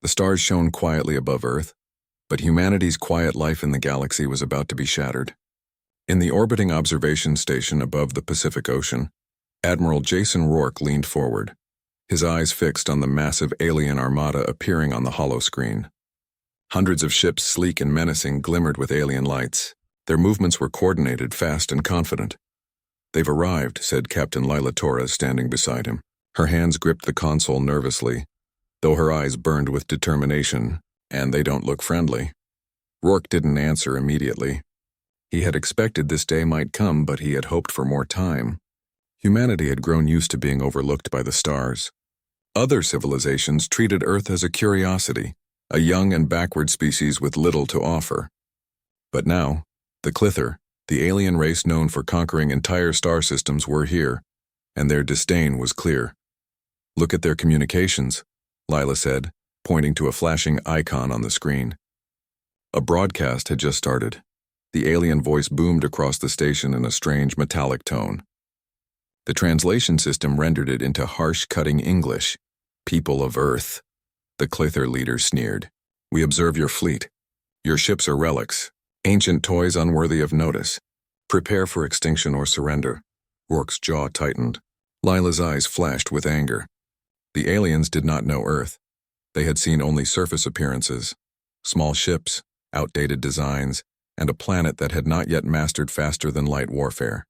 The stars shone quietly above Earth, but humanity's quiet life in the galaxy was about to be shattered. In the orbiting observation station above the Pacific Ocean, Admiral Jason Rourke leaned forward, his eyes fixed on the massive alien armada appearing on the holoscreen. Hundreds of ships, sleek and menacing, glimmered with alien lights. Their movements were coordinated, fast and confident. "They've arrived," said Captain Lila Torres, standing beside him. Her hands gripped the console nervously, though her eyes burned with determination, and they don't look friendly. Rourke didn't answer immediately. He had expected this day might come, but he had hoped for more time. Humanity had grown used to being overlooked by the stars. Other civilizations treated Earth as a curiosity, a young and backward species with little to offer. But now, the Clither, the alien race known for conquering entire star systems, were here, and their disdain was clear. "Look at their communications," Lila said, pointing to a flashing icon on the screen. A broadcast had just started. The alien voice boomed across the station in a strange metallic tone. The translation system rendered it into harsh, cutting English. "People of Earth," the Clither leader sneered. "We observe your fleet. Your ships are relics, ancient toys unworthy of notice. Prepare for extinction or surrender." Rourke's jaw tightened. Lila's eyes flashed with anger. The aliens did not know Earth. They had seen only surface appearances, small ships, outdated designs, and a planet that had not yet mastered faster-than-light warfare.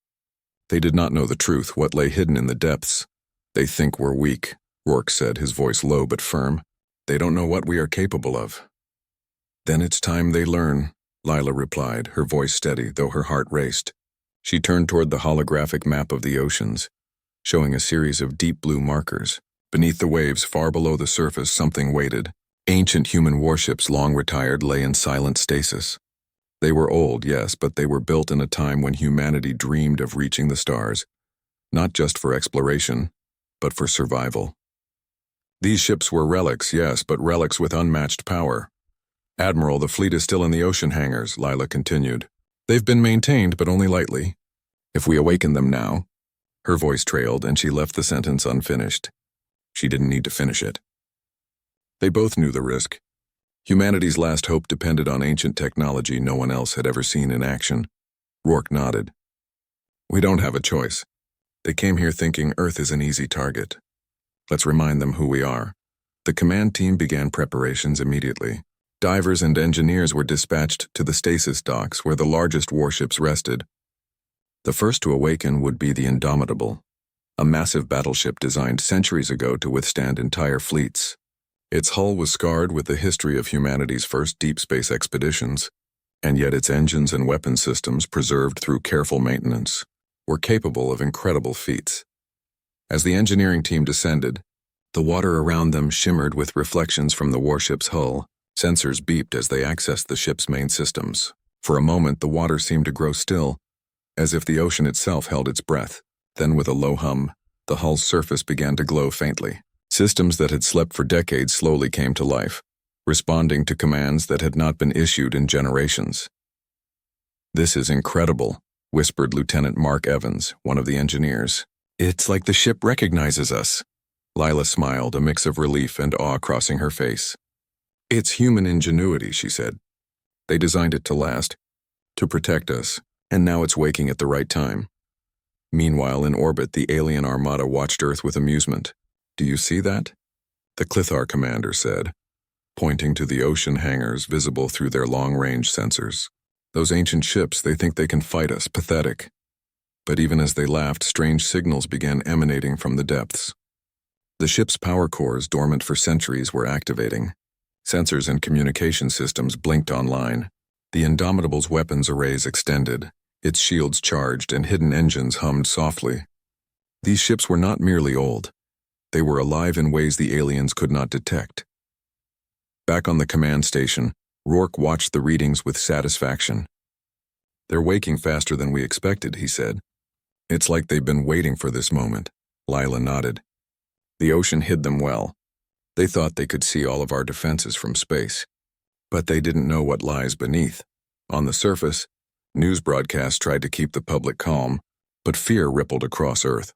They did not know the truth, what lay hidden in the depths. "They think we're weak," Rourke said, his voice low but firm. "They don't know what we are capable of." "Then it's time they learn," Lila replied, her voice steady, though her heart raced. She turned toward the holographic map of the oceans, showing a series of deep blue markers. Beneath the waves, far below the surface, something waited. Ancient human warships, long retired, lay in silent stasis. They were old, yes, but they were built in a time when humanity dreamed of reaching the stars, not just for exploration, but for survival. These ships were relics, yes, but relics with unmatched power. "Admiral, the fleet is still in the ocean hangars," Lila continued. "They've been maintained, but only lightly. If we awaken them now—" Her voice trailed, and she left the sentence unfinished. She didn't need to finish it. They both knew the risk. Humanity's last hope depended on ancient technology no one else had ever seen in action. Rourke nodded. "We don't have a choice. They came here thinking Earth is an easy target. Let's remind them who we are." The command team began preparations immediately. Divers and engineers were dispatched to the stasis docks where the largest warships rested. The first to awaken would be the Indomitable, a massive battleship designed centuries ago to withstand entire fleets. Its hull was scarred with the history of humanity's first deep space expeditions, and yet its engines and weapon systems, preserved through careful maintenance, were capable of incredible feats. As the engineering team descended, the water around them shimmered with reflections from the warship's hull. Sensors beeped as they accessed the ship's main systems. For a moment, the water seemed to grow still, as if the ocean itself held its breath. Then, with a low hum, the hull's surface began to glow faintly. Systems that had slept for decades slowly came to life, responding to commands that had not been issued in generations. "This is incredible," whispered Lieutenant Mark Evans, one of the engineers. "It's like the ship recognizes us." Lila smiled, a mix of relief and awe crossing her face. "It's human ingenuity," she said. "They designed it to last, to protect us, and now it's waking at the right time." Meanwhile, in orbit, the alien armada watched Earth with amusement. "Do you see that?" the Clithar commander said, pointing to the ocean hangars visible through their long-range sensors. "Those ancient ships, they think they can fight us, pathetic." But even as they laughed, strange signals began emanating from the depths. The ship's power cores, dormant for centuries, were activating. Sensors and communication systems blinked online. The Indomitable's weapons arrays extended, its shields charged, and hidden engines hummed softly. These ships were not merely old. They were alive in ways the aliens could not detect. Back on the command station, Rourke watched the readings with satisfaction. "They're waking faster than we expected," he said. "It's like they've been waiting for this moment." Lila nodded. "The ocean hid them well. They thought they could see all of our defenses from space. But they didn't know what lies beneath. On the surface, news broadcasts tried to keep the public calm, but fear rippled across Earth.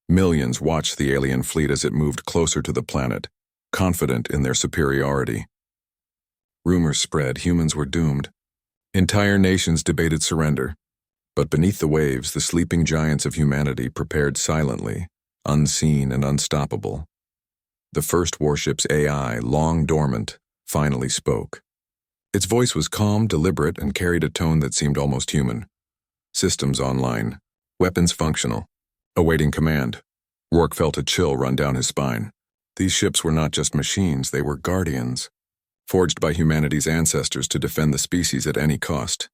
Millions watched the alien fleet as it moved closer to the planet, confident in their superiority. Rumors spread humans were doomed. Entire nations debated surrender. But beneath the waves, the sleeping giants of humanity prepared silently, unseen and unstoppable. The first warship's AI, long dormant, finally spoke. Its voice was calm, deliberate, and carried a tone that seemed almost human. Systems online. Weapons functional. Awaiting command. Rourke felt a chill run down his spine. These ships were not just machines, they were guardians, forged by humanity's ancestors to defend the species at any cost.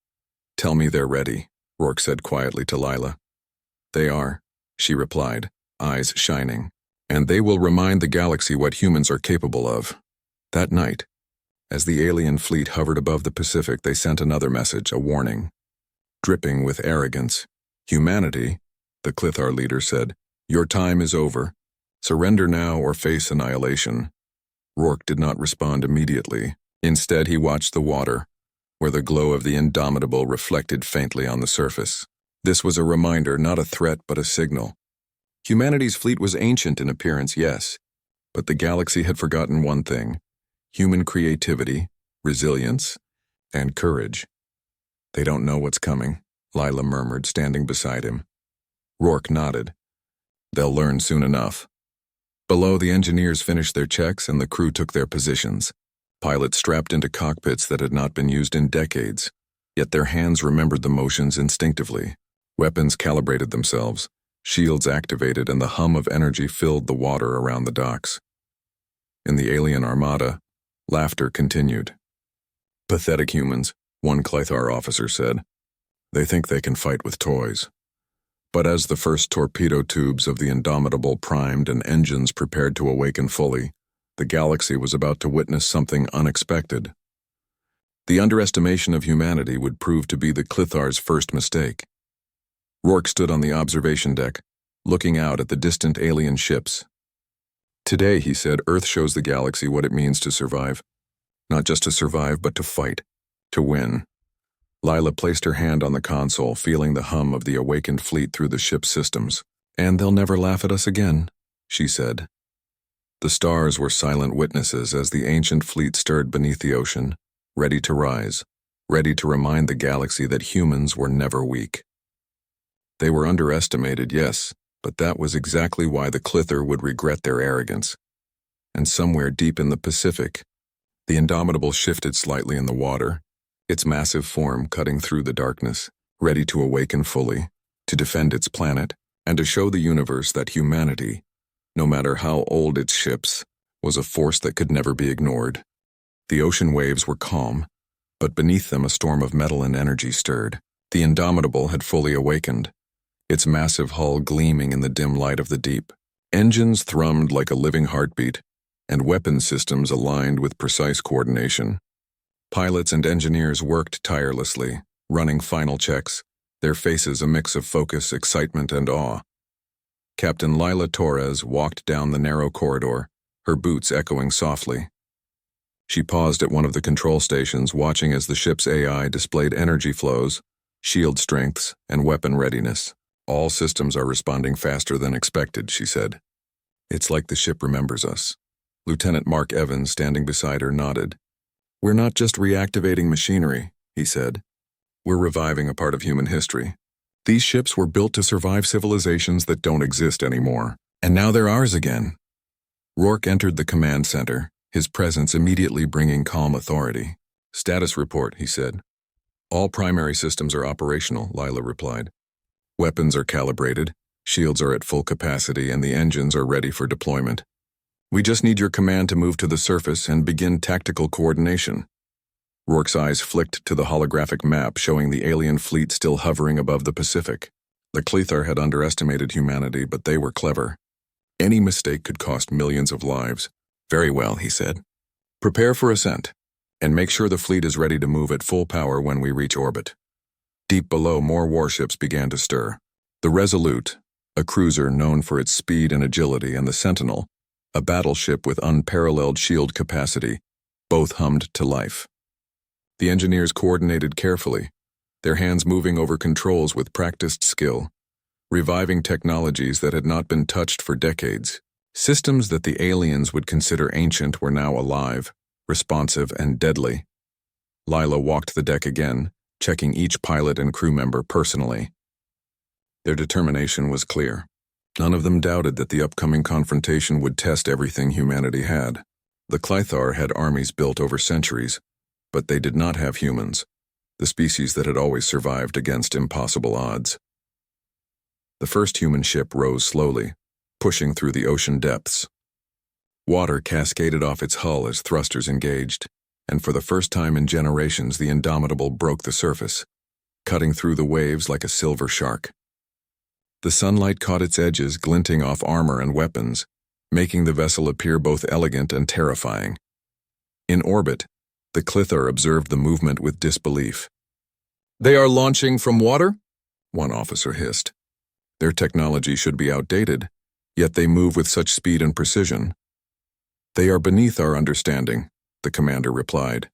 "Tell me they're ready," Rourke said quietly to Lila. "They are," she replied, eyes shining. "And they will remind the galaxy what humans are capable of." That night, as the alien fleet hovered above the Pacific, they sent another message, a warning. Dripping with arrogance. "Humanity," the Clithar leader said, "your time is over. Surrender now or face annihilation." Rourke did not respond immediately. Instead, he watched the water, where the glow of the Indomitable reflected faintly on the surface. This was a reminder, not a threat, but a signal. Humanity's fleet was ancient in appearance, yes, but the galaxy had forgotten one thing: human creativity, resilience, and courage. "They don't know what's coming," Lila murmured, standing beside him. Rourke nodded. "They'll learn soon enough." Below, the engineers finished their checks and the crew took their positions. Pilots strapped into cockpits that had not been used in decades, yet their hands remembered the motions instinctively. Weapons calibrated themselves, shields activated, and the hum of energy filled the water around the docks. In the alien armada, laughter continued. "Pathetic humans," one Clithar officer said. "They think they can fight with toys." But as the first torpedo tubes of the Indomitable primed and engines prepared to awaken fully, the galaxy was about to witness something unexpected. The underestimation of humanity would prove to be the Clithar's first mistake. Rourke stood on the observation deck, looking out at the distant alien ships. "Today," he said, "Earth shows the galaxy what it means to survive. Not just to survive, but to fight, to win." Lila placed her hand on the console, feeling the hum of the awakened fleet through the ship's systems. "And they'll never laugh at us again," she said. The stars were silent witnesses as the ancient fleet stirred beneath the ocean, ready to rise, ready to remind the galaxy that humans were never weak. They were underestimated, yes, but that was exactly why the Clithar would regret their arrogance. And somewhere deep in the Pacific, the Indomitable shifted slightly in the water, its massive form cutting through the darkness, ready to awaken fully, to defend its planet, and to show the universe that humanity, no matter how old its ships, was a force that could never be ignored. The ocean waves were calm, but beneath them a storm of metal and energy stirred. The Indomitable had fully awakened, its massive hull gleaming in the dim light of the deep. Engines thrummed like a living heartbeat, and weapon systems aligned with precise coordination. Pilots and engineers worked tirelessly, running final checks, their faces a mix of focus, excitement, and awe. Captain Lila Torres walked down the narrow corridor, her boots echoing softly. She paused at one of the control stations, watching as the ship's AI displayed energy flows, shield strengths, and weapon readiness. "All systems are responding faster than expected," she said. "It's like the ship remembers us." Lieutenant Mark Evans, standing beside her, nodded. "We're not just reactivating machinery," he said. "We're reviving a part of human history. These ships were built to survive civilizations that don't exist anymore, and now they're ours again." Rourke entered the command center, his presence immediately bringing calm authority. "Status report," he said. "All primary systems are operational," Lila replied. "Weapons are calibrated, shields are at full capacity, and the engines are ready for deployment. We just need your command to move to the surface and begin tactical coordination." Rourke's eyes flicked to the holographic map showing the alien fleet still hovering above the Pacific. The Clithar had underestimated humanity, but they were clever. Any mistake could cost millions of lives. "Very well," he said. "Prepare for ascent, and make sure the fleet is ready to move at full power when we reach orbit." Deep below, more warships began to stir. The Resolute, a cruiser known for its speed and agility, and the Sentinel, a battleship with unparalleled shield capacity, both hummed to life. The engineers coordinated carefully, their hands moving over controls with practiced skill, reviving technologies that had not been touched for decades. Systems that the aliens would consider ancient were now alive, responsive, and deadly. Lila walked the deck again, checking each pilot and crew member personally. Their determination was clear. None of them doubted that the upcoming confrontation would test everything humanity had. The Clythar had armies built over centuries, but they did not have humans, the species that had always survived against impossible odds. The first human ship rose slowly, pushing through the ocean depths. Water cascaded off its hull as thrusters engaged, and for the first time in generations the Indomitable broke the surface, cutting through the waves like a silver shark. The sunlight caught its edges, glinting off armor and weapons, making the vessel appear both elegant and terrifying. In orbit, the Clythar observed the movement with disbelief. "They are launching from water?" one officer hissed. "Their technology should be outdated, yet they move with such speed and precision." "They are beneath our understanding," the commander replied.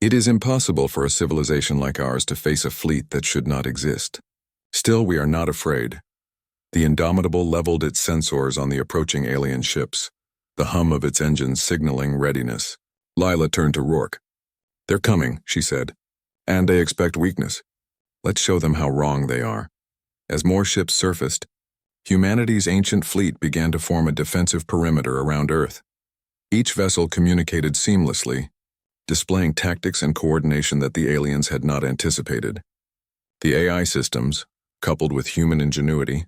"It is impossible for a civilization like ours to face a fleet that should not exist. Still, we are not afraid." The Indomitable leveled its sensors on the approaching alien ships, the hum of its engines signaling readiness. Lila turned to Rourke. "They're coming," she said, "and they expect weakness. Let's show them how wrong they are." As more ships surfaced, humanity's ancient fleet began to form a defensive perimeter around Earth. Each vessel communicated seamlessly, displaying tactics and coordination that the aliens had not anticipated. The AI systems, coupled with human ingenuity,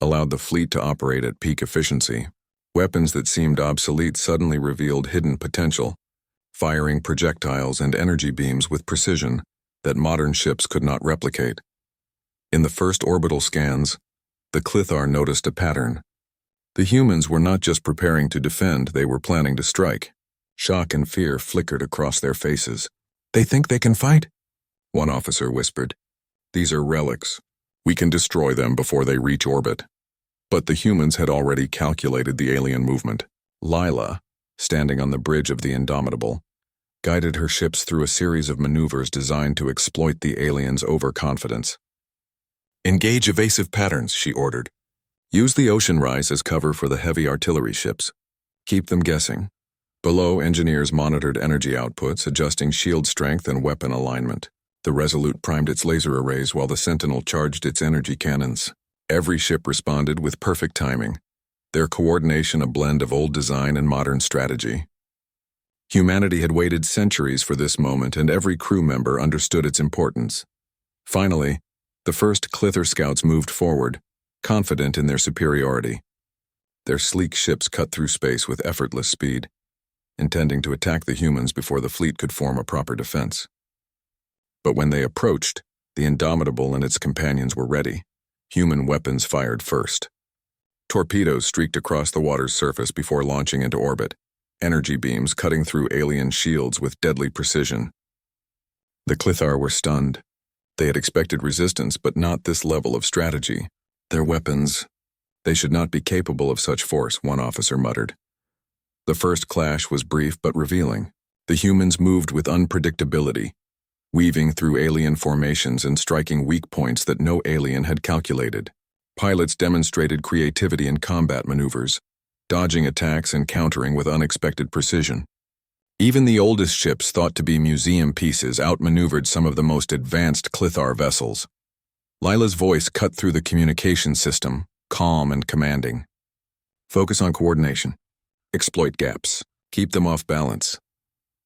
allowed the fleet to operate at peak efficiency. Weapons that seemed obsolete suddenly revealed hidden potential, firing projectiles and energy beams with precision that modern ships could not replicate. In the first orbital scans, the Clythar noticed a pattern. The humans were not just preparing to defend, they were planning to strike. Shock and fear flickered across their faces. "They think they can fight?" one officer whispered. "These are relics. We can destroy them before they reach orbit." But the humans had already calculated the alien movement. Lila, standing on the bridge of the Indomitable, guided her ships through a series of maneuvers designed to exploit the aliens' overconfidence. "Engage evasive patterns," she ordered. "Use the ocean rise as cover for the heavy artillery ships. Keep them guessing." Below, engineers monitored energy outputs, adjusting shield strength and weapon alignment. The Resolute primed its laser arrays while the Sentinel charged its energy cannons. Every ship responded with perfect timing, their coordination a blend of old design and modern strategy. Humanity had waited centuries for this moment, and every crew member understood its importance. Finally, the first Clythar scouts moved forward, confident in their superiority. Their sleek ships cut through space with effortless speed, intending to attack the humans before the fleet could form a proper defense. But when they approached, the Indomitable and its companions were ready. Human weapons fired first. Torpedoes streaked across the water's surface before launching into orbit, energy beams cutting through alien shields with deadly precision. The Clythar were stunned. They had expected resistance, but not this level of strategy. Their weapons, they should not be capable of such force, one officer muttered. The first clash was brief but revealing. The humans moved with unpredictability, weaving through alien formations and striking weak points that no alien had calculated. Pilots demonstrated creativity in combat maneuvers, dodging attacks and countering with unexpected precision. Even the oldest ships, thought to be museum pieces, outmaneuvered some of the most advanced Clythar vessels. Lila's voice cut through the communication system, calm and commanding. "Focus on coordination. Exploit gaps. Keep them off balance."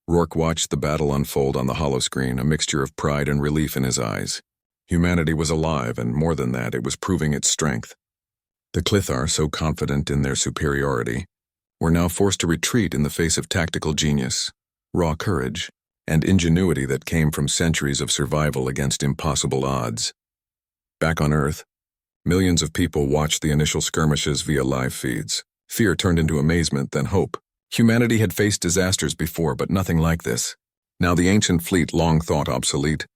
Rourke watched the battle unfold on the holoscreen, a mixture of pride and relief in his eyes. Humanity was alive, and more than that, it was proving its strength. The Clythar, so confident in their superiority, were now forced to retreat in the face of tactical genius, raw courage, and ingenuity that came from centuries of survival against impossible odds. Back on Earth, millions of people watched the initial skirmishes via live feeds. Fear turned into amazement, then hope. Humanity had faced disasters before, but nothing like this. Now the ancient fleet, long thought obsolete,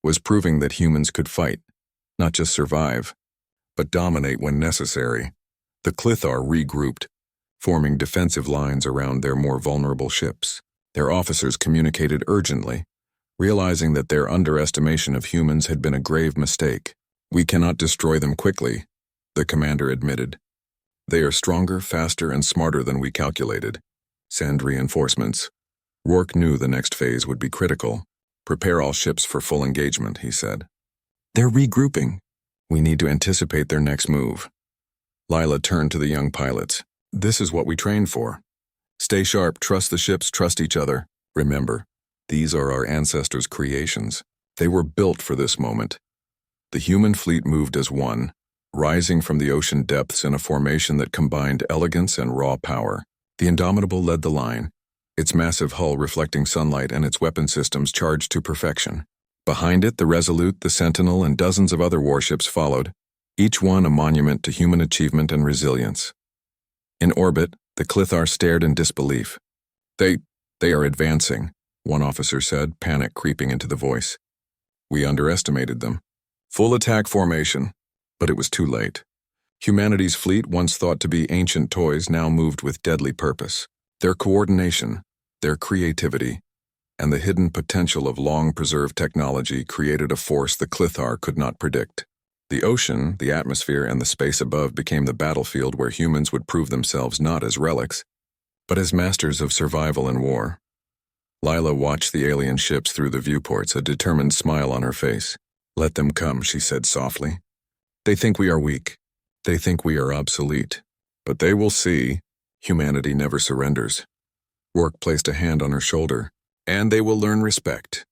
was proving that humans could fight, not just survive, but dominate when necessary. The Clythar regrouped, forming defensive lines around their more vulnerable ships. Their officers communicated urgently, realizing that their underestimation of humans had been a grave mistake. "We cannot destroy them quickly," the commander admitted. They are stronger, faster, and smarter than we calculated. Send reinforcements. Rourke knew the next phase would be critical. Prepare all ships for full engagement, he said. They're regrouping. We need to anticipate their next move. Lila turned to the young pilots. This is what we trained for. Stay sharp, trust the ships, trust each other. Remember, these are our ancestors' creations. They were built for this moment. The human fleet moved as one, rising from the ocean depths in a formation that combined elegance and raw power. The Indomitable led the line, its massive hull reflecting sunlight and its weapon systems charged to perfection. Behind it, the Resolute, the Sentinel, and dozens of other warships followed, each one a monument to human achievement and resilience. In orbit, the Clithar stared in disbelief. They are advancing, one officer said, panic creeping into the voice. We underestimated them. Full attack formation, but it was too late. Humanity's fleet, once thought to be ancient toys, now moved with deadly purpose. Their coordination, their creativity, and the hidden potential of long-preserved technology created a force the Clithar could not predict. The ocean, the atmosphere, and the space above became the battlefield where humans would prove themselves not as relics, but as masters of survival and war. Lila watched the alien ships through the viewports, a determined smile on her face. Let them come, she said softly. They think we are weak. They think we are obsolete. But they will see. Humanity never surrenders. Rourke placed a hand on her shoulder. And they will learn respect.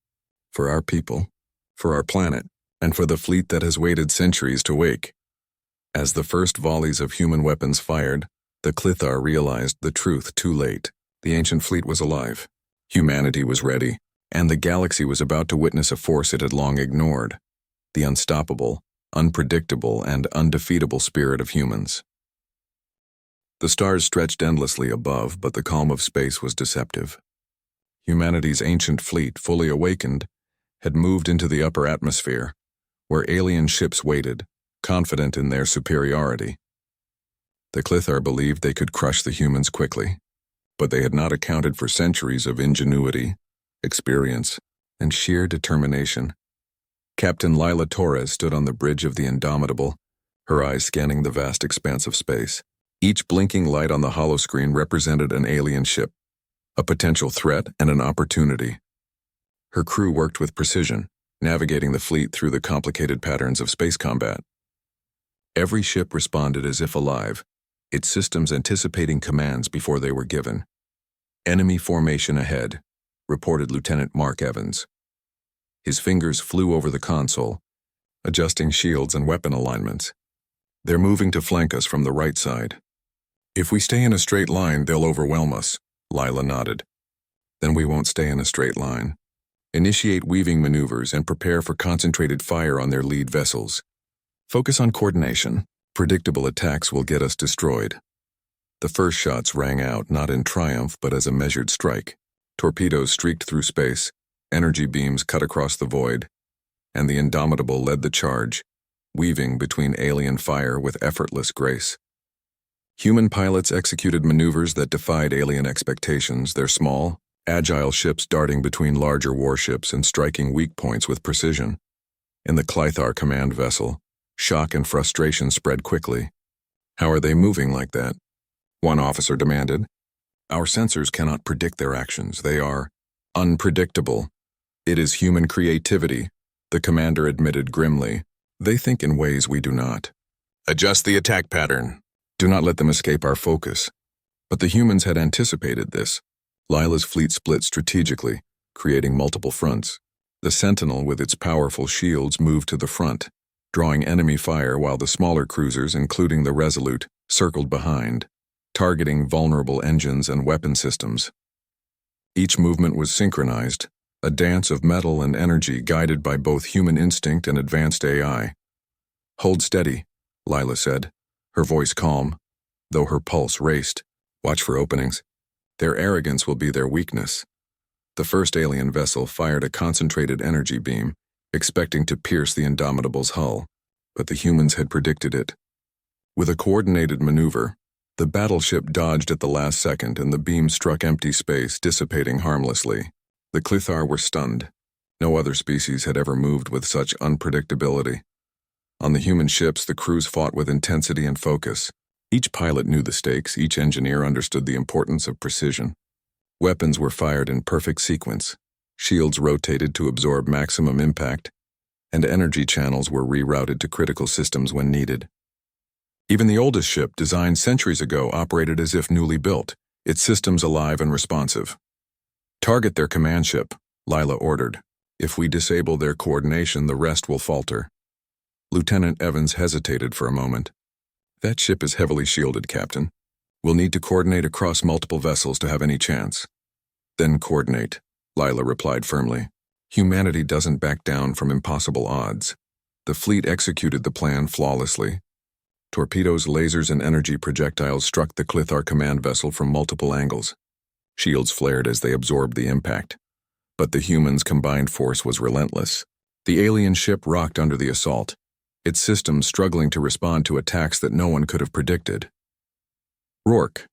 For our people, for our planet, and for the fleet that has waited centuries to wake. As the first volleys of human weapons fired, the Clithar realized the truth too late. The ancient fleet was alive. Humanity was ready, and the galaxy was about to witness a force it had long ignored. The unstoppable, unpredictable, and undefeatable spirit of humans. The stars stretched endlessly above, but the calm of space was deceptive. Humanity's ancient fleet, fully awakened, had moved into the upper atmosphere, where alien ships waited, confident in their superiority. The Clithar believed they could crush the humans quickly, but they had not accounted for centuries of ingenuity, experience, and sheer determination. Captain Lila Torres stood on the bridge of the Indomitable, her eyes scanning the vast expanse of space. Each blinking light on the holoscreen represented an alien ship, a potential threat and an opportunity. Her crew worked with precision, navigating the fleet through the complicated patterns of space combat. Every ship responded as if alive, its systems anticipating commands before they were given. Enemy formation ahead, reported Lieutenant Mark Evans. His fingers flew over the console, adjusting shields and weapon alignments. They're moving to flank us from the right side. If we stay in a straight line, they'll overwhelm us, Lila nodded. Then we won't stay in a straight line. Initiate weaving maneuvers and prepare for concentrated fire on their lead vessels. Focus on coordination. Predictable attacks will get us destroyed. The first shots rang out, not in triumph, but as a measured strike. Torpedoes streaked through space, energy beams cut across the void, and the Indomitable led the charge, weaving between alien fire with effortless grace. Human pilots executed maneuvers that defied alien expectations, their small, agile ships darting between larger warships and striking weak points with precision. In the Clithar command vessel, shock and frustration spread quickly. How are they moving like that? One officer demanded. Our sensors cannot predict their actions. They are unpredictable. It is human creativity, the commander admitted grimly. They think in ways we do not. Adjust the attack pattern. Do not let them escape our focus. But the humans had anticipated this. Lila's fleet split strategically, creating multiple fronts. The Sentinel, with its powerful shields, moved to the front, drawing enemy fire while the smaller cruisers, including the Resolute, circled behind, targeting vulnerable engines and weapon systems. Each movement was synchronized, a dance of metal and energy guided by both human instinct and advanced AI. Hold steady, Lila said, her voice calm, though her pulse raced. Watch for openings. Their arrogance will be their weakness. The first alien vessel fired a concentrated energy beam, expecting to pierce the Indomitable's hull, but the humans had predicted it. With a coordinated maneuver, the battleship dodged at the last second and the beam struck empty space, dissipating harmlessly. The Clithar were stunned. No other species had ever moved with such unpredictability. On the human ships, the crews fought with intensity and focus, Each pilot knew the stakes, each engineer understood the importance of precision. Weapons were fired in perfect sequence, shields rotated to absorb maximum impact, and energy channels were rerouted to critical systems when needed. Even the oldest ship, designed centuries ago, operated as if newly built, its systems alive and responsive. "Target their command ship," Lila ordered. "If we disable their coordination, the rest will falter." Lieutenant Evans hesitated for a moment. "That ship is heavily shielded, Captain. We'll need to coordinate across multiple vessels to have any chance." "Then coordinate," Lila replied firmly. "Humanity doesn't back down from impossible odds." The fleet executed the plan flawlessly. Torpedoes, lasers, and energy projectiles struck the Clithar command vessel from multiple angles. Shields flared as they absorbed the impact. But the humans' combined force was relentless. The alien ship rocked under the assault, its systems struggling to respond to attacks that no one could have predicted. Rourke,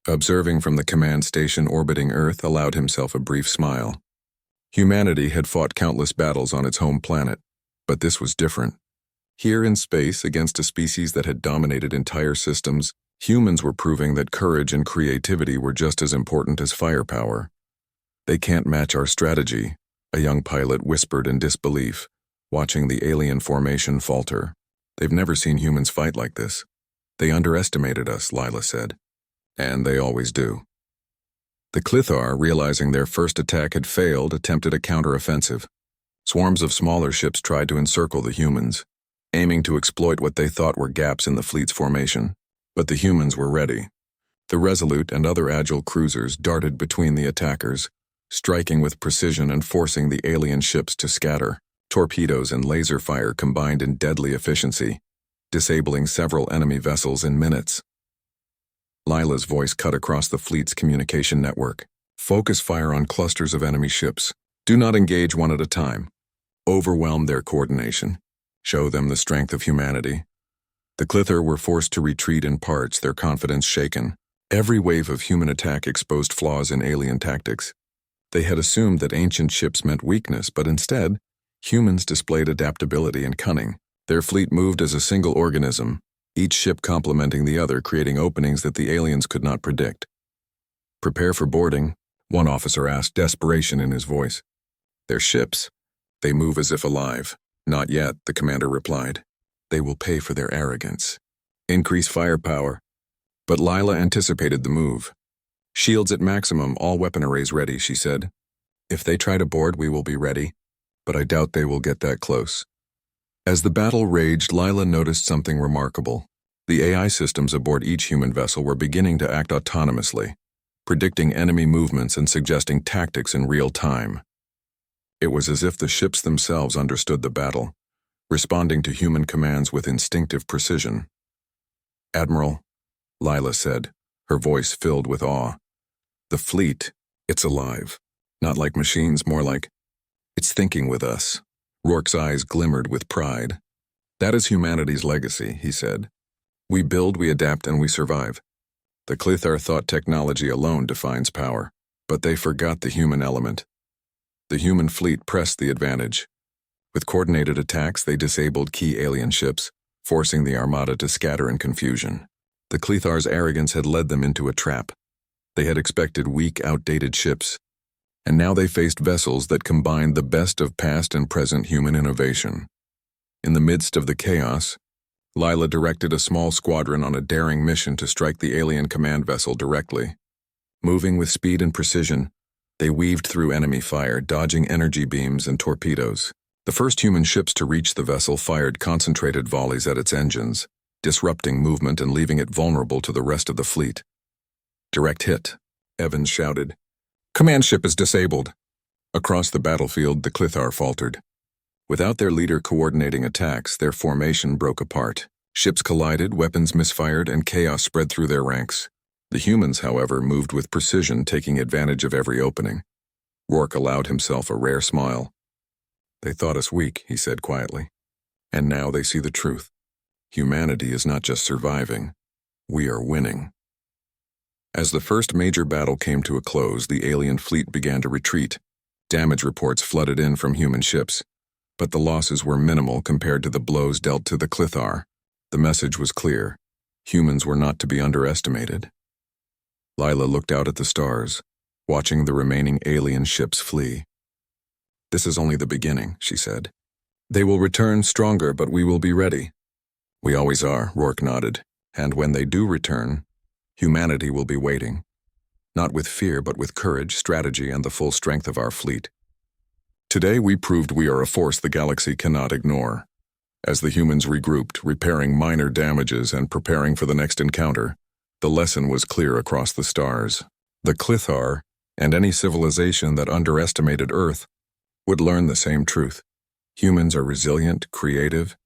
observing from the command station orbiting Earth, allowed himself a brief smile. Humanity had fought countless battles on its home planet, but this was different. Here in space, against a species that had dominated entire systems, humans were proving that courage and creativity were just as important as firepower. "They can't match our strategy," a young pilot whispered in disbelief, watching the alien formation falter. "They've never seen humans fight like this." "They underestimated us," Lila said. "And they always do." The Clithar, realizing their first attack had failed, attempted a counteroffensive. Swarms of smaller ships tried to encircle the humans, aiming to exploit what they thought were gaps in the fleet's formation. But the humans were ready. The Resolute and other agile cruisers darted between the attackers, striking with precision and forcing the alien ships to scatter. Torpedoes and laser fire combined in deadly efficiency, disabling several enemy vessels in minutes. Lila's voice cut across the fleet's communication network. "Focus fire on clusters of enemy ships. Do not engage one at a time. Overwhelm their coordination. Show them the strength of humanity." The Clithar were forced to retreat in parts, their confidence shaken. Every wave of human attack exposed flaws in alien tactics. They had assumed that ancient ships meant weakness, but instead, humans displayed adaptability and cunning. Their fleet moved as a single organism, each ship complementing the other, creating openings that the aliens could not predict. "Prepare for boarding," one officer asked, desperation in his voice. "They're ships. They move as if alive." "Not yet," the commander replied. "They will pay for their arrogance. Increase firepower." But Lila anticipated the move. "Shields at maximum, all weapon arrays ready," she said. "If they try to board, we will be ready, but I doubt they will get that close." As the battle raged, Lila noticed something remarkable. The AI systems aboard each human vessel were beginning to act autonomously, predicting enemy movements and suggesting tactics in real time. It was as if the ships themselves understood the battle, responding to human commands with instinctive precision. "Admiral," Lila said, her voice filled with awe. "The fleet, it's alive. Not like machines, more like it's thinking with us." Rourke's eyes glimmered with pride. "That is humanity's legacy," he said. "We build, we adapt, and we survive." The Clithar thought technology alone defines power, but they forgot the human element. The human fleet pressed the advantage. With coordinated attacks, they disabled key alien ships, forcing the armada to scatter in confusion. The Clithar's arrogance had led them into a trap. They had expected weak, outdated ships, and now they faced vessels that combined the best of past and present human innovation. In the midst of the chaos, Lila directed a small squadron on a daring mission to strike the alien command vessel directly. Moving with speed and precision, they weaved through enemy fire, dodging energy beams and torpedoes. The first human ships to reach the vessel fired concentrated volleys at its engines, disrupting movement and leaving it vulnerable to the rest of the fleet. "Direct hit," Evans shouted. "Command ship is disabled." Across the battlefield, the Clithar faltered. Without their leader coordinating attacks, their formation broke apart. Ships collided, weapons misfired, and chaos spread through their ranks. The humans, however, moved with precision, taking advantage of every opening. Rourke allowed himself a rare smile. "They thought us weak," he said quietly. "And now they see the truth. Humanity is not just surviving. We are winning." As the first major battle came to a close, the alien fleet began to retreat. Damage reports flooded in from human ships, but the losses were minimal compared to the blows dealt to the Clithar. The message was clear. Humans were not to be underestimated. Lila looked out at the stars, watching the remaining alien ships flee. "This is only the beginning," she said. "They will return stronger, but we will be ready." "We always are," Rourke nodded. "And when they do return, humanity will be waiting. Not with fear, but with courage, strategy, and the full strength of our fleet. Today we proved we are a force the galaxy cannot ignore." As the humans regrouped, repairing minor damages and preparing for the next encounter, the lesson was clear across the stars. The Clithar, and any civilization that underestimated Earth, would learn the same truth. Humans are resilient, creative,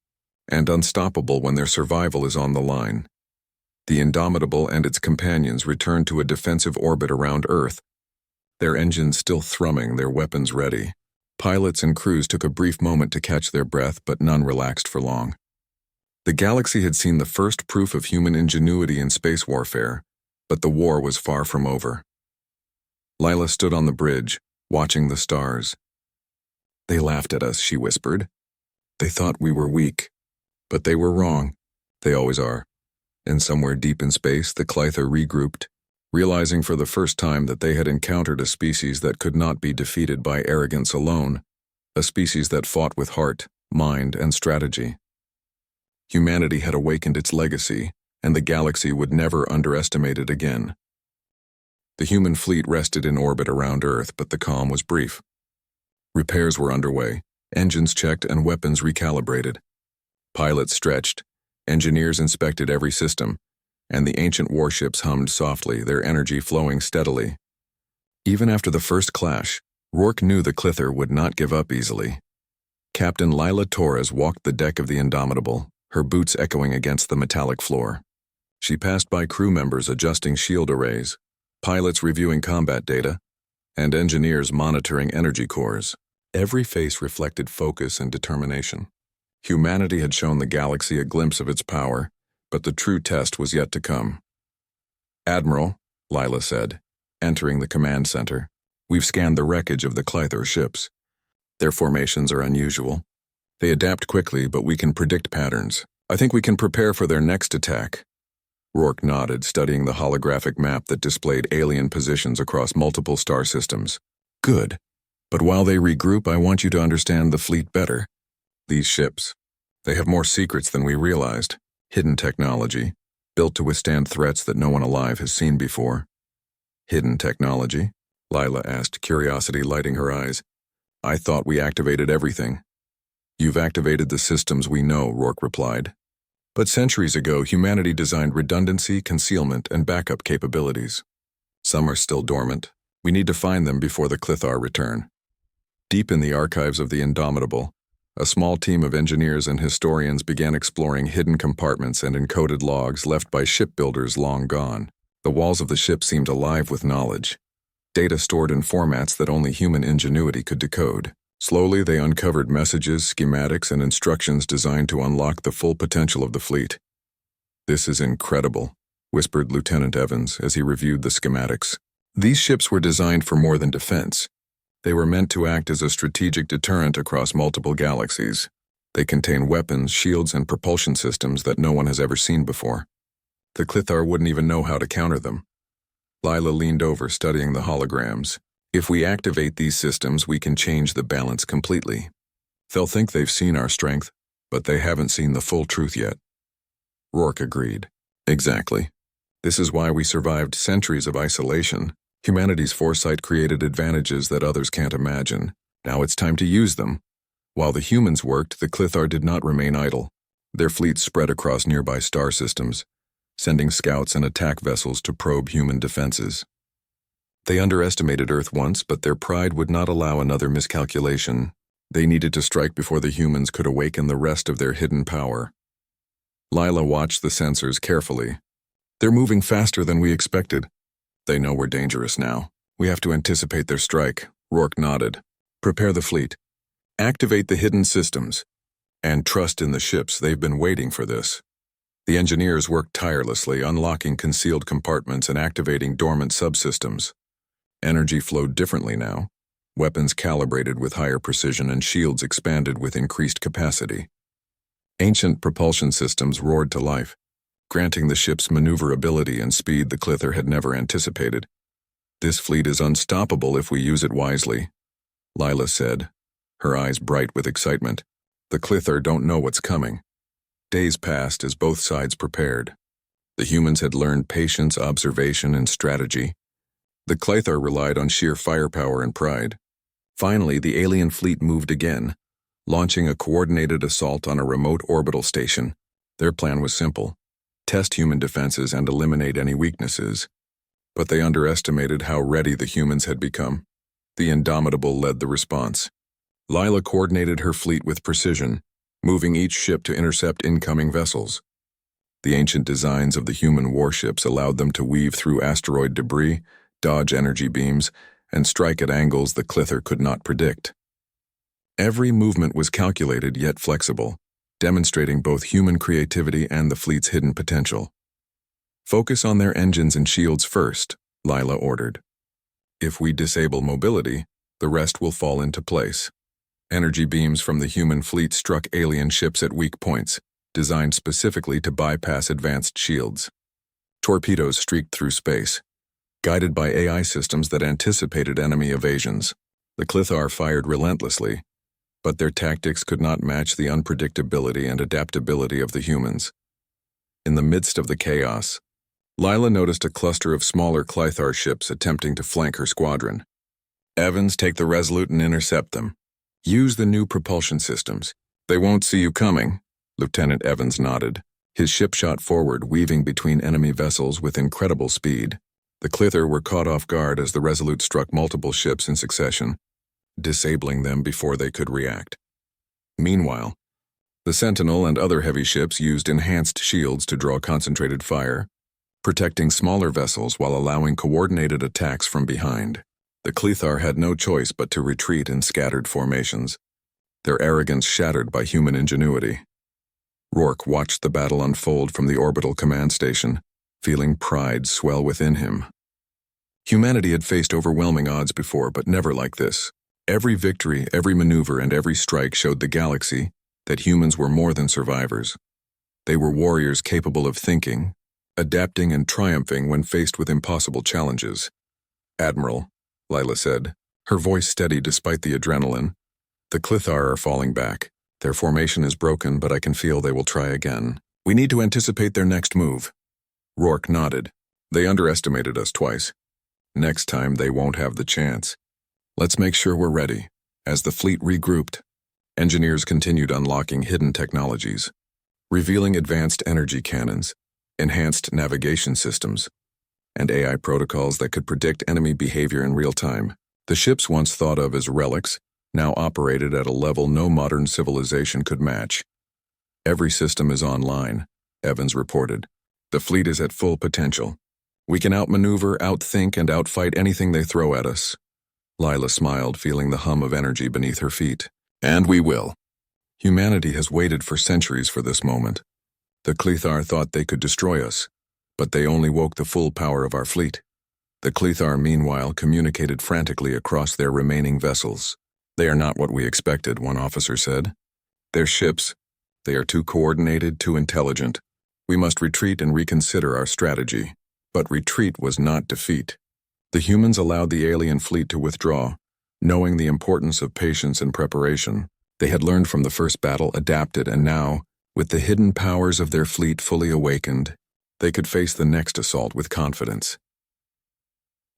and unstoppable when their survival is on the line. The Indomitable and its companions returned to a defensive orbit around Earth, their engines still thrumming, their weapons ready. Pilots and crews took a brief moment to catch their breath, but none relaxed for long. The galaxy had seen the first proof of human ingenuity in space warfare, but the war was far from over. Lila stood on the bridge, watching the stars. "They laughed at us," she whispered. "They thought we were weak. But they were wrong. They always are." And somewhere deep in space, the Clithar regrouped, realizing for the first time that they had encountered a species that could not be defeated by arrogance alone, a species that fought with heart, mind, and strategy. Humanity had awakened its legacy, and the galaxy would never underestimate it again. The human fleet rested in orbit around Earth, but the calm was brief. Repairs were underway, engines checked and weapons recalibrated. Pilots stretched, engineers inspected every system, and the ancient warships hummed softly, their energy flowing steadily. Even after the first clash, Rourke knew the Clithar would not give up easily. Captain Lila Torres walked the deck of the Indomitable, her boots echoing against the metallic floor. She passed by crew members adjusting shield arrays, pilots reviewing combat data, and engineers monitoring energy cores. Every face reflected focus and determination. Humanity had shown the galaxy a glimpse of its power, but the true test was yet to come. "Admiral," Lila said, entering the command center, "we've scanned the wreckage of the Clithar ships. Their formations are unusual. They adapt quickly, but we can predict patterns. I think we can prepare for their next attack." Rourke nodded, studying the holographic map that displayed alien positions across multiple star systems. "Good. But while they regroup, I want you to understand the fleet better. These ships, they have more secrets than we realized. Hidden technology, built to withstand threats that no one alive has seen before." "Hidden technology?" Lila asked, curiosity lighting her eyes. "I thought we activated everything." "You've activated the systems we know," Rourke replied. "But centuries ago, humanity designed redundancy, concealment, and backup capabilities. Some are still dormant. We need to find them before the Clithar return." Deep in the archives of the Indomitable, a small team of engineers and historians began exploring hidden compartments and encoded logs left by shipbuilders long gone. The walls of the ship seemed alive with knowledge, data stored in formats that only human ingenuity could decode. Slowly, they uncovered messages, schematics, and instructions designed to unlock the full potential of the fleet. "This is incredible," whispered Lieutenant Evans as he reviewed the schematics. "These ships were designed for more than defense. They were meant to act as a strategic deterrent across multiple galaxies. They contain weapons, shields, and propulsion systems that no one has ever seen before. The Clithar wouldn't even know how to counter them." Lila leaned over, studying the holograms. "If we activate these systems, we can change the balance completely. They'll think they've seen our strength, but they haven't seen the full truth yet." Rourke agreed. "Exactly. This is why we survived centuries of isolation. Humanity's foresight created advantages that others can't imagine. Now it's time to use them." While the humans worked, the Clithar did not remain idle. Their fleets spread across nearby star systems, sending scouts and attack vessels to probe human defenses. They underestimated Earth once, but their pride would not allow another miscalculation. They needed to strike before the humans could awaken the rest of their hidden power. Lila watched the sensors carefully. "They're moving faster than we expected." "They know we're dangerous now. We have to anticipate their strike." Rourke nodded. "Prepare the fleet. Activate the hidden systems. And trust in the ships. They've been waiting for this." The engineers worked tirelessly, unlocking concealed compartments and activating dormant subsystems. Energy flowed differently now. Weapons calibrated with higher precision and shields expanded with increased capacity. Ancient propulsion systems roared to life, granting the ship's maneuverability and speed the Clither had never anticipated. "This fleet is unstoppable if we use it wisely," Lila said, her eyes bright with excitement. "The Clither don't know what's coming." Days passed as both sides prepared. The humans had learned patience, observation, and strategy. The Clither relied on sheer firepower and pride. Finally, the alien fleet moved again, launching a coordinated assault on a remote orbital station. Their plan was simple: test human defenses and eliminate any weaknesses. But they underestimated how ready the humans had become. The Indomitable led the response. Lila coordinated her fleet with precision, moving each ship to intercept incoming vessels. The ancient designs of the human warships allowed them to weave through asteroid debris, dodge energy beams, and strike at angles the Clither could not predict. Every movement was calculated yet flexible, demonstrating both human creativity and the fleet's hidden potential. "Focus on their engines and shields first," Lila ordered. "If we disable mobility, the rest will fall into place." Energy beams from the human fleet struck alien ships at weak points, designed specifically to bypass advanced shields. Torpedoes streaked through space, guided by AI systems that anticipated enemy evasions. The Clithar fired relentlessly, but their tactics could not match the unpredictability and adaptability of the humans. In the midst of the chaos, Lila noticed a cluster of smaller Clithar ships attempting to flank her squadron. "Evans, take the Resolute and intercept them. Use the new propulsion systems. They won't see you coming." Lieutenant Evans nodded. His ship shot forward, weaving between enemy vessels with incredible speed. The Clither were caught off guard as the Resolute struck multiple ships in succession, disabling them before they could react. Meanwhile, the Sentinel and other heavy ships used enhanced shields to draw concentrated fire, protecting smaller vessels while allowing coordinated attacks from behind. The Clithar had no choice but to retreat in scattered formations, their arrogance shattered by human ingenuity. Rourke watched the battle unfold from the orbital command station, feeling pride swell within him. Humanity had faced overwhelming odds before, but never like this. Every victory, every maneuver, and every strike showed the galaxy that humans were more than survivors. They were warriors capable of thinking, adapting, and triumphing when faced with impossible challenges. "Admiral," Lila said, her voice steady despite the adrenaline, "the Clithar are falling back. Their formation is broken, but I can feel they will try again. We need to anticipate their next move." Rourke nodded. "They underestimated us twice. Next time they won't have the chance. Let's make sure we're ready." As the fleet regrouped, engineers continued unlocking hidden technologies, revealing advanced energy cannons, enhanced navigation systems, and AI protocols that could predict enemy behavior in real time. The ships once thought of as relics now operated at a level no modern civilization could match. "Every system is online," Evans reported. "The fleet is at full potential. We can outmaneuver, outthink, and outfight anything they throw at us." Lila smiled, feeling the hum of energy beneath her feet. "And we will." Humanity has waited for centuries for this moment. The Clithar thought they could destroy us, but they only woke the full power of our fleet. The Clithar, meanwhile, communicated frantically across their remaining vessels. "They are not what we expected," one officer said. "Their ships, they are too coordinated, too intelligent. We must retreat and reconsider our strategy." But retreat was not defeat. The humans allowed the alien fleet to withdraw, knowing the importance of patience and preparation. They had learned from the first battle, adapted, and now, with the hidden powers of their fleet fully awakened, they could face the next assault with confidence.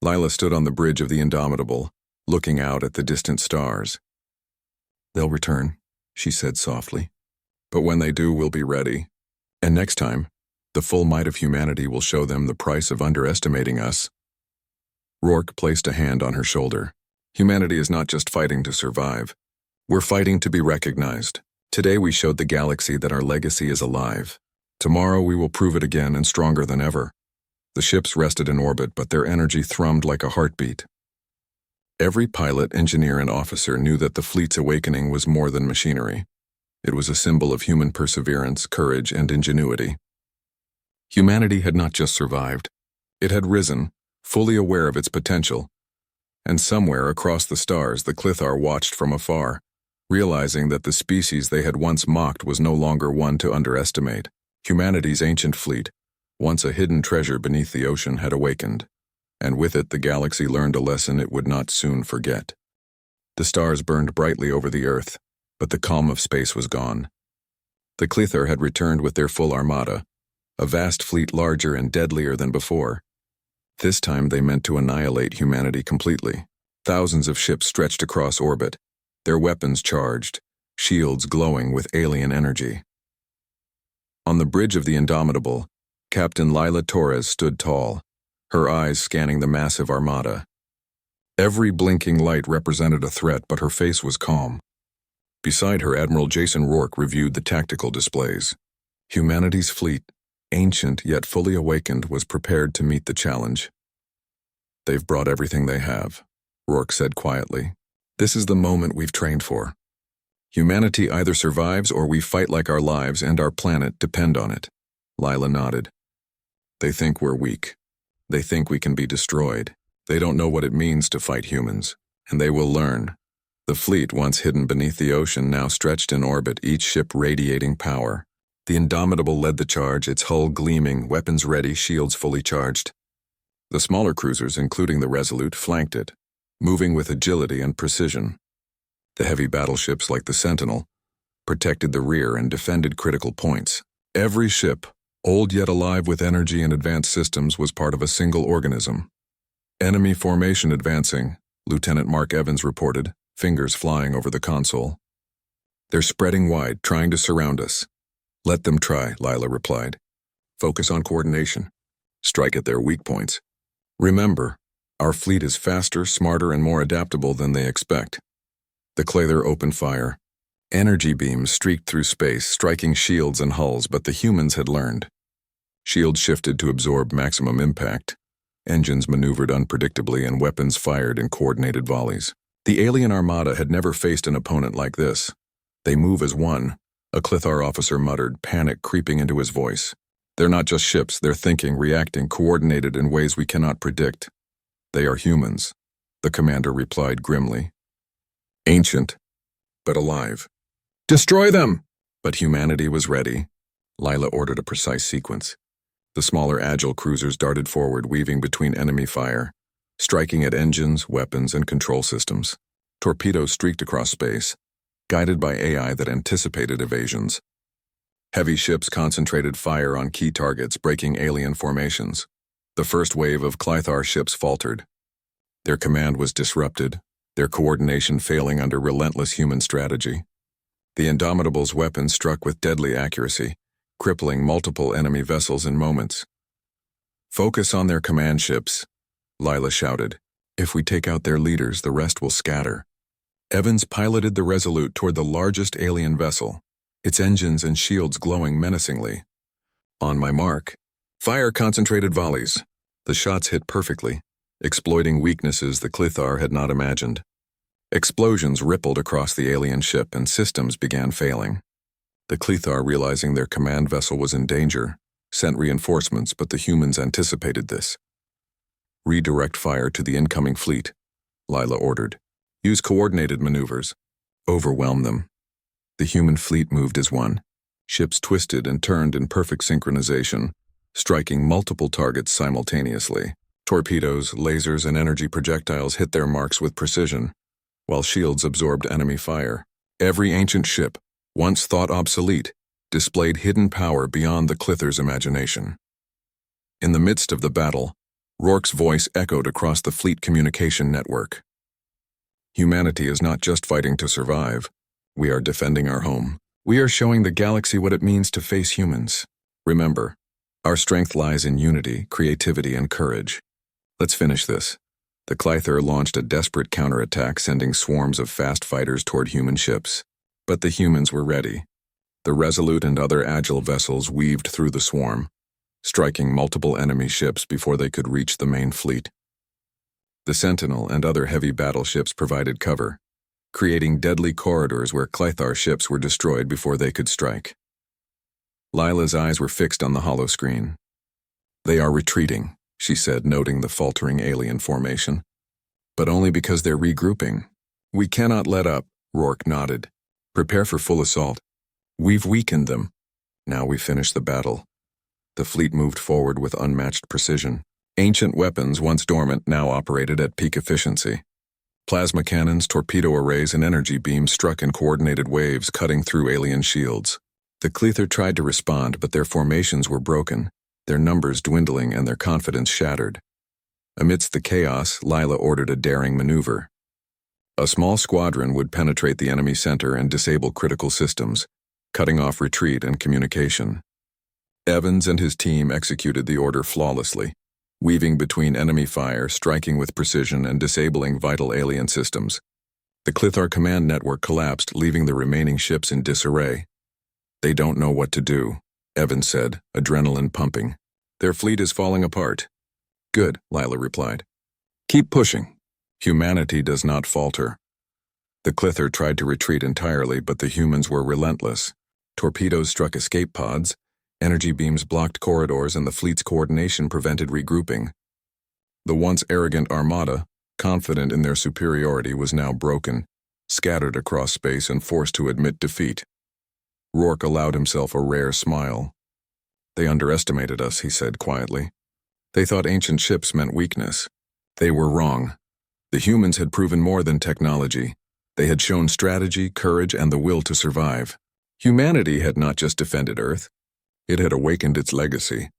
Lila stood on the bridge of the Indomitable, looking out at the distant stars. "They'll return," she said softly. "But when they do, we'll be ready. And next time, the full might of humanity will show them the price of underestimating us." Rourke placed a hand on her shoulder. "Humanity is not just fighting to survive. We're fighting to be recognized. Today we showed the galaxy that our legacy is alive. Tomorrow we will prove it again and stronger than ever." The ships rested in orbit, but their energy thrummed like a heartbeat. Every pilot, engineer, and officer knew that the fleet's awakening was more than machinery. It was a symbol of human perseverance, courage, and ingenuity. Humanity had not just survived. It had risen, fully aware of its potential. And somewhere across the stars, the Clithar watched from afar, realizing that the species they had once mocked was no longer one to underestimate. Humanity's ancient fleet, Once a hidden treasure beneath the ocean had awakened, and with it the galaxy learned a lesson it would not soon forget. The stars burned brightly over the Earth, but the calm of space was gone. The Clethar had returned with their full armada, a vast fleet larger and deadlier than before. This time they meant to annihilate humanity completely. Thousands of ships stretched across orbit, their weapons charged, shields glowing with alien energy. On the bridge of the Indomitable, Captain Lila Torres stood tall, her eyes scanning the massive armada. Every blinking light represented a threat, but her face was calm. Beside her, Admiral Jason Rourke reviewed the tactical displays. Humanity's fleet, ancient yet fully awakened, was prepared to meet the challenge. "They've brought everything they have," Rourke said quietly. "This is the moment we've trained for. Humanity either survives or we fight like our lives and our planet depend on it." Lila nodded. "They think we're weak. They think we can be destroyed. They don't know what it means to fight humans, and they will learn." The fleet, once hidden beneath the ocean, now stretched in orbit, each ship radiating power. The Indomitable led the charge, its hull gleaming, weapons ready, shields fully charged. The smaller cruisers, including the Resolute, flanked it, moving with agility and precision. The heavy battleships, like the Sentinel, protected the rear and defended critical points. Every ship, old yet alive with energy and advanced systems, was part of a single organism. "Enemy formation advancing," Lieutenant Mark Evans reported, fingers flying over the console. "They're spreading wide, trying to surround us." "Let them try," Lila replied. "Focus on coordination. Strike at their weak points. Remember, our fleet is faster, smarter, and more adaptable than they expect." The Clethar opened fire. Energy beams streaked through space, striking shields and hulls, but the humans had learned. Shields shifted to absorb maximum impact. Engines maneuvered unpredictably, and weapons fired in coordinated volleys. The alien armada had never faced an opponent like this. "They move as one," a Clethar officer muttered, panic creeping into his voice. "They're not just ships, they're thinking, reacting, coordinated in ways we cannot predict." "They are humans," the commander replied grimly. "Ancient, but alive." "Destroy them!" But humanity was ready. Lila ordered a precise sequence. The smaller, agile cruisers darted forward, weaving between enemy fire, striking at engines, weapons, and control systems. Torpedoes streaked across space, guided by AI that anticipated evasions. Heavy ships concentrated fire on key targets, breaking alien formations. The first wave of Clethar ships faltered. Their command was disrupted, their coordination failing under relentless human strategy. The Indomitable's weapons struck with deadly accuracy, crippling multiple enemy vessels in moments. "Focus on their command ships," Lila shouted. "If we take out their leaders, the rest will scatter." Evans piloted the Resolute toward the largest alien vessel, its engines and shields glowing menacingly. "On my mark. Fire concentrated volleys." The shots hit perfectly, exploiting weaknesses the Clethar had not imagined. Explosions rippled across the alien ship and systems began failing. The Clethar, realizing their command vessel was in danger, sent reinforcements, but the humans anticipated this. "Redirect fire to the incoming fleet," Lila ordered. "Use coordinated maneuvers. Overwhelm them." The human fleet moved as one. Ships twisted and turned in perfect synchronization, striking multiple targets simultaneously. Torpedoes, lasers, and energy projectiles hit their marks with precision, while shields absorbed enemy fire. Every ancient ship, once thought obsolete, displayed hidden power beyond the Clethar's imagination. In the midst of the battle, Rourke's voice echoed across the fleet communication network. "Humanity is not just fighting to survive. We are defending our home. We are showing the galaxy what it means to face humans. Remember, our strength lies in unity, creativity, and courage. Let's finish this." The Clethar launched a desperate counterattack, sending swarms of fast fighters toward human ships. But the humans were ready. The Resolute and other agile vessels weaved through the swarm, striking multiple enemy ships before they could reach the main fleet. The Sentinel and other heavy battleships provided cover, creating deadly corridors where Clethar ships were destroyed before they could strike. Lila's eyes were fixed on the holoscreen. "They are retreating," she said, noting the faltering alien formation. "But only because they're regrouping. We cannot let up," Rourke nodded. "Prepare for full assault. We've weakened them. Now we finish the battle. The fleet moved forward with unmatched precision. Ancient weapons, once dormant, now operated at peak efficiency. Plasma cannons, torpedo arrays, and energy beams struck in coordinated waves, cutting through alien shields. The Cleather tried to respond, but their formations were broken, their numbers dwindling and their confidence shattered. Amidst the chaos, Lila ordered a daring maneuver. A small squadron would penetrate the enemy center and disable critical systems, cutting off retreat and communication. Evans and his team executed the order flawlessly, weaving between enemy fire, striking with precision, and disabling vital alien systems. The Cleather command network collapsed, leaving the remaining ships in disarray. "They don't know what to do," Evans said, adrenaline pumping. "Their fleet is falling apart." "Good," Lila replied. "Keep pushing. Humanity does not falter." The Cleather tried to retreat entirely, but the humans were relentless. Torpedoes struck escape pods, energy beams blocked corridors, and the fleet's coordination prevented regrouping. The once arrogant armada, confident in their superiority, was now broken, scattered across space and forced to admit defeat. Rourke allowed himself a rare smile. "They underestimated us," he said quietly. "They thought ancient ships meant weakness. They were wrong. The humans had proven more than technology. They had shown strategy, courage, and the will to survive. Humanity had not just defended Earth. It had awakened its legacy.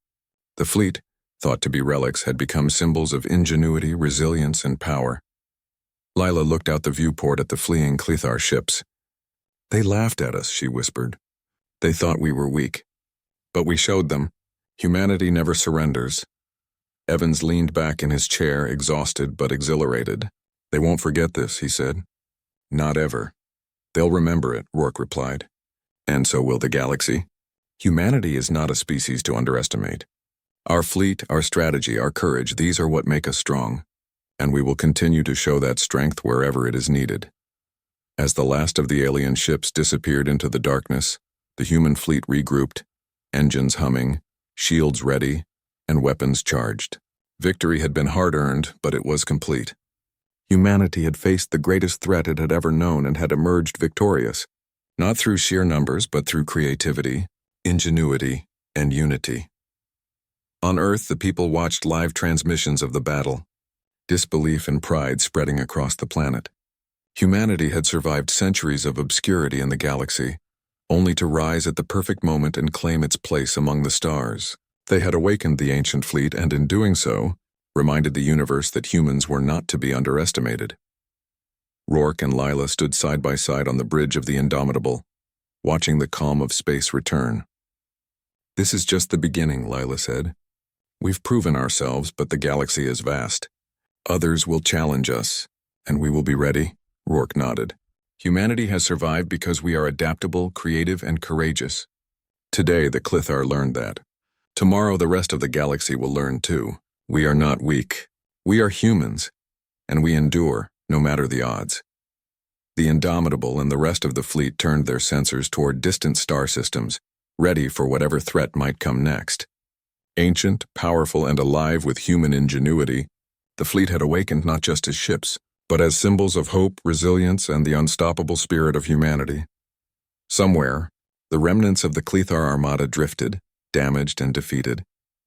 The fleet, thought to be relics, had become symbols of ingenuity, resilience, and power." Lila looked out the viewport at the fleeing Cleather ships. "They laughed at us," she whispered. "They thought we were weak. But we showed them. Humanity never surrenders." Evans leaned back in his chair, exhausted but exhilarated. "They won't forget this," he said. "Not ever." "They'll remember it," Rourke replied. "And so will the galaxy. Humanity is not a species to underestimate. Our fleet, our strategy, our courage, these are what make us strong. And we will continue to show that strength wherever it is needed." As the last of the alien ships disappeared into the darkness, the human fleet regrouped, engines humming, shields ready, and weapons charged. Victory had been hard-earned, but it was complete. Humanity had faced the greatest threat it had ever known and had emerged victorious, not through sheer numbers, but through creativity, ingenuity, and unity. On Earth, the people watched live transmissions of the battle, disbelief and pride spreading across the planet. Humanity had survived centuries of obscurity in the galaxy, only to rise at the perfect moment and claim its place among the stars. They had awakened the ancient fleet and, in doing so, reminded the universe that humans were not to be underestimated. Rourke and Lila stood side by side on the bridge of the Indomitable, watching the calm of space return. "This is just the beginning," Lila said. "We've proven ourselves, but the galaxy is vast. Others will challenge us, and we will be ready." Rourke nodded. "Humanity has survived because we are adaptable, creative, and courageous. Today, the Cleather learned that. Tomorrow, the rest of the galaxy will learn too. We are not weak. We are humans, and we endure, no matter the odds." The Indomitable and the rest of the fleet turned their sensors toward distant star systems, ready for whatever threat might come next. Ancient, powerful, and alive with human ingenuity, the fleet had awakened not just as ships, but as symbols of hope, resilience, and the unstoppable spirit of humanity. Somewhere, the remnants of the Cleather Armada drifted, damaged and defeated,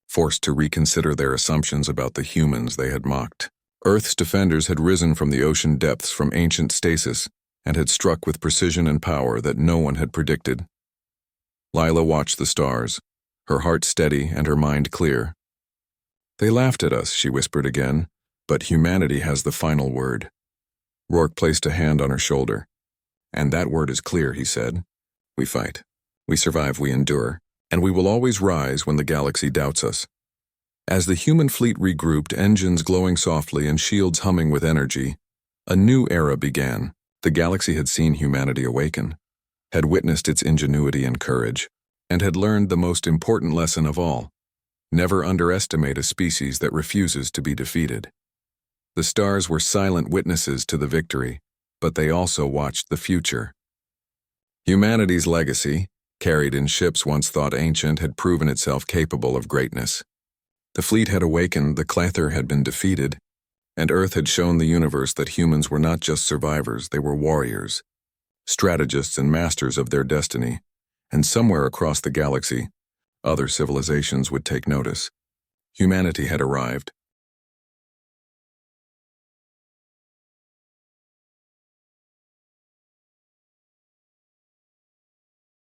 forced to reconsider their assumptions about the humans they had mocked. Earth's defenders had risen from the ocean depths from ancient stasis and had struck with precision and power that no one had predicted. Lila watched the stars, her heart steady and her mind clear. "They laughed at us," she whispered again, "but humanity has the final word." Rourke placed a hand on her shoulder. "And that word is clear," he said. "We fight. We survive, we endure, and we will always rise when the galaxy doubts us." As the human fleet regrouped, engines glowing softly and shields humming with energy, a new era began. The galaxy had seen humanity awaken, had witnessed its ingenuity and courage, and had learned the most important lesson of all: never underestimate a species that refuses to be defeated. The stars were silent witnesses to the victory, but they also watched the future. Humanity's legacy, carried in ships once thought ancient, had proven itself capable of greatness. The fleet had awakened, the Cleather had been defeated, and Earth had shown the universe that humans were not just survivors, they were warriors, strategists and masters of their destiny. And somewhere across the galaxy, Other civilizations would take notice. Humanity had arrived,